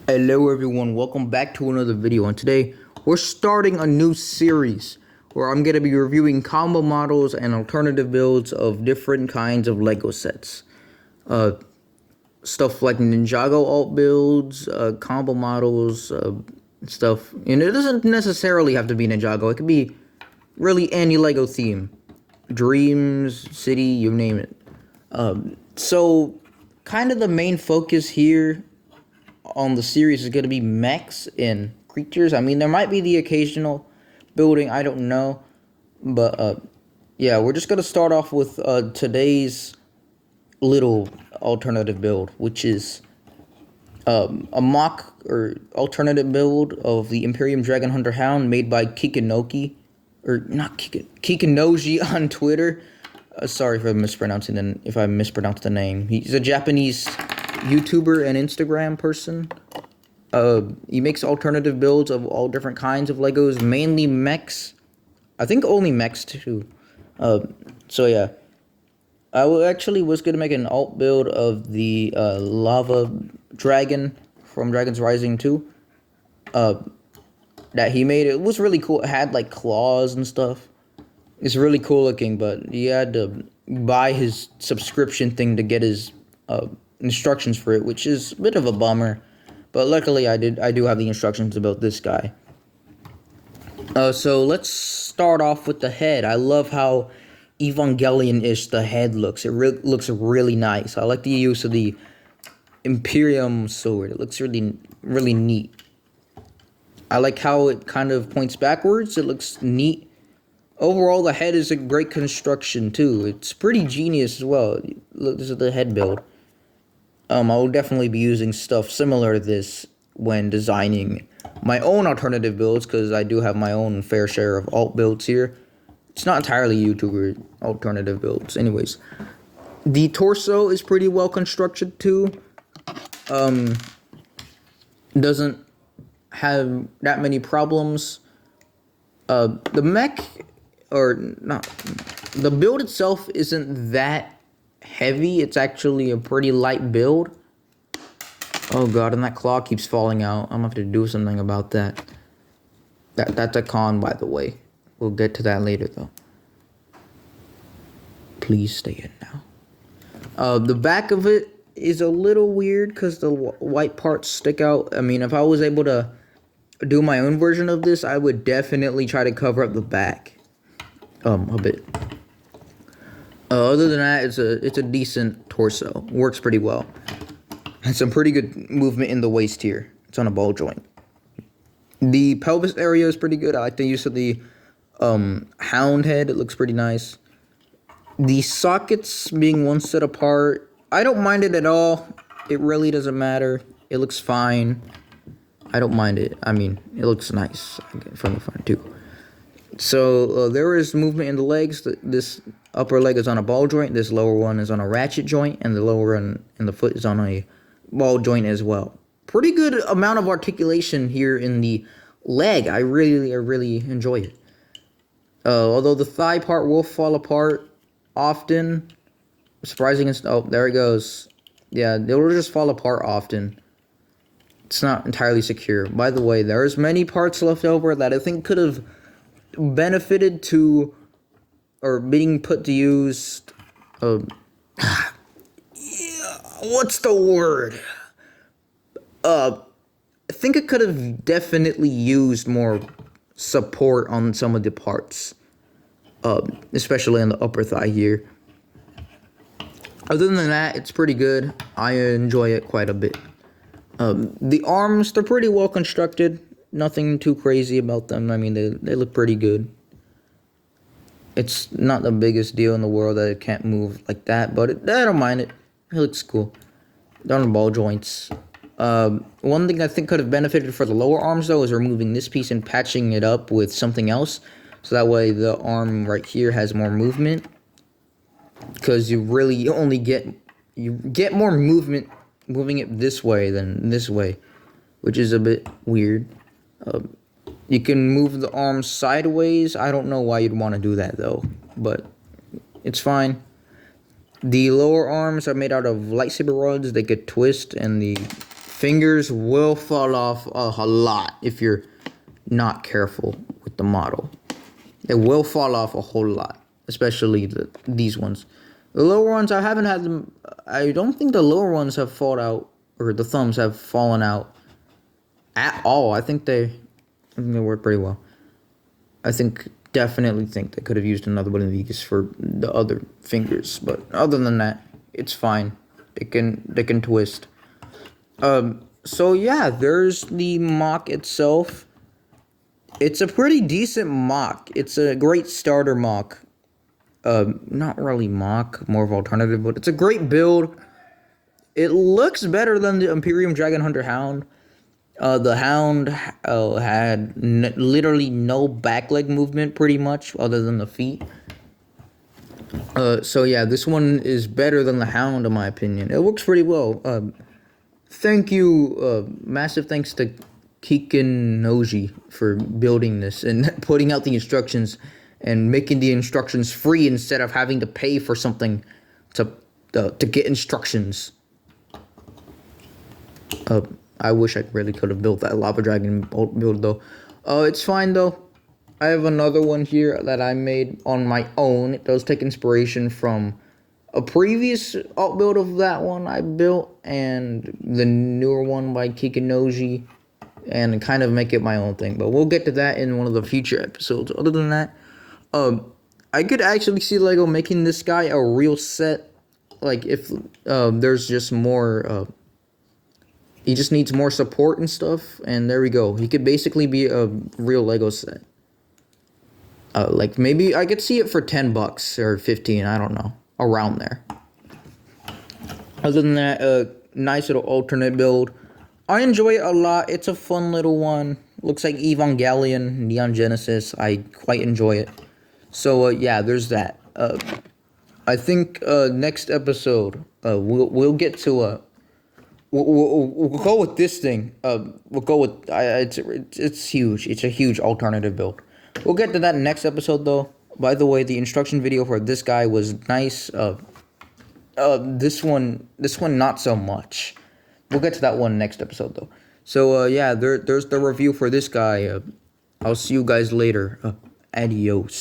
Hello everyone, welcome back to another video, and today we're starting a new series where I'm going to be reviewing combo models and alternative builds of different kinds of Lego sets. Stuff like Ninjago alt builds, combo models, stuff. And it doesn't necessarily have to be Ninjago, it could be really any Lego theme. Dreams, City, you name it. So kind of the main focus here on the series is going to be mechs and creatures. I mean, there might be the occasional building, I don't know. But, yeah, we're just going to start off with today's little alternative build, which is a mock or alternative build of the Imperium Dragon Hunter Hound made by Kikinoki. Or not Kikinoji on Twitter. Sorry if I mispronounced the name. He's a Japanese YouTuber and Instagram person. He makes alternative builds of all different kinds of Legos, mainly mechs. I think only mechs too. So yeah, actually was gonna make an alt build of the lava dragon from Dragon's Rising 2. That he made. It was really cool. It had like claws and stuff. It's really cool looking, but he had to buy his subscription thing to get his instructions for it, which is a bit of a bummer. But luckily I do have the instructions about this guy. So let's start off with the head. I love how Evangelion-ish the head looks. It looks really nice. I like the use of the Imperium sword. It looks really neat. I like how it kind of points backwards. It looks neat. Overall, the head is a great construction too. It's pretty genius as well. Look, this is the head build. I will definitely be using stuff similar to this when designing my own alternative builds, because I do have my own fair share of alt builds here. It's not entirely YouTuber alternative builds. Anyways, the torso is pretty well constructed too. Doesn't have that many problems. The mech, or not, the build itself isn't that heavy. It's actually a pretty light build. Oh god, and that claw keeps falling out. I'm gonna have to do something about that. That's a con, by the way. We'll get to that later though. Please stay in now. The back of it is a little weird because the white parts stick out. I mean, if I was able to do my own version of this, I would definitely try to cover up the back a bit. Other than that, it's a decent torso. Works pretty well. And some pretty good movement in the waist here. It's on a ball joint. The pelvis area is pretty good. I like the use of the Hound head. It looks pretty nice. The sockets being one set apart, I don't mind it at all. It really doesn't matter. It looks fine. I don't mind it. I mean, it looks nice from the front too. So there is movement in the legs. This upper leg is on a ball joint. This lower one is on a ratchet joint, and the lower one and the foot is on a ball joint as well. Pretty good amount of articulation here in the leg. I really enjoy it. Although the thigh part will fall apart often. Surprising is, oh, there it goes. Yeah, they will just fall apart often. It's not entirely secure. By the way, there's many parts left over that I think could have benefited to, or being put to use, yeah, what's the word? I think it could have definitely used more support on some of the parts, especially on the upper thigh here. Other than that, it's pretty good. I enjoy it quite a bit. The arms, they're pretty well constructed. Nothing too crazy about them. I mean, they look pretty good. It's not the biggest deal in the world that it can't move like that, but I don't mind it. It looks cool. They're on ball joints. One thing I think could have benefited for the lower arms, though, is removing this piece and patching it up with something else. So that way the arm right here has more movement. Because you only get more movement moving it this way than this way, which is a bit weird. You can move the arms sideways. I don't know why you'd want to do that though, but it's fine. The lower arms are made out of lightsaber rods. They could twist, and the fingers will fall off a lot if you're not careful with the model. It will fall off a whole lot, especially these ones. The lower ones, I haven't had them. I don't think the lower ones have fallen out, or the thumbs have fallen out at all. I think they work pretty well. Definitely think they could have used another one of these for the other fingers, but other than that, it's fine. They can twist. So yeah, there's the mock itself. It's a pretty decent mock. It's a great starter mock. Not really mock, more of alternative, but it's a great build. It looks better than the Imperium Dragon Hunter Hound. The Hound had literally no back leg movement, pretty much, other than the feet. So yeah, this one is better than the Hound, in my opinion. It works pretty well. Thank you, massive thanks to Kikinoji for building this and putting out the instructions and making the instructions free instead of having to pay for something to get instructions. I wish I really could have built that Lava Dragon build though. It's fine though. I have another one here that I made on my own. It does take inspiration from a previous alt build of that one I built and the newer one by Kikinoji, and kind of make it my own thing. But we'll get to that in one of the future episodes. Other than that, I could actually see Lego making this guy a real set. Like if there's just more. He just needs more support and stuff, and there we go. He could basically be a real Lego set. Like maybe I could see it for $10 or 15. I don't know, around there. Other than that, nice little alternate build. I enjoy it a lot. It's a fun little one. Looks like Evangelion, Neon Genesis. I quite enjoy it. So yeah, there's that. I think next episode we'll get to we'll go with this thing. We'll go with it's huge. It's a huge alternative build. We'll get to that next episode though. By the way, the instruction video for this guy was nice. This one not so much. We'll get to that one next episode though. So yeah, there's the review for this guy. I'll see you guys later. Adios.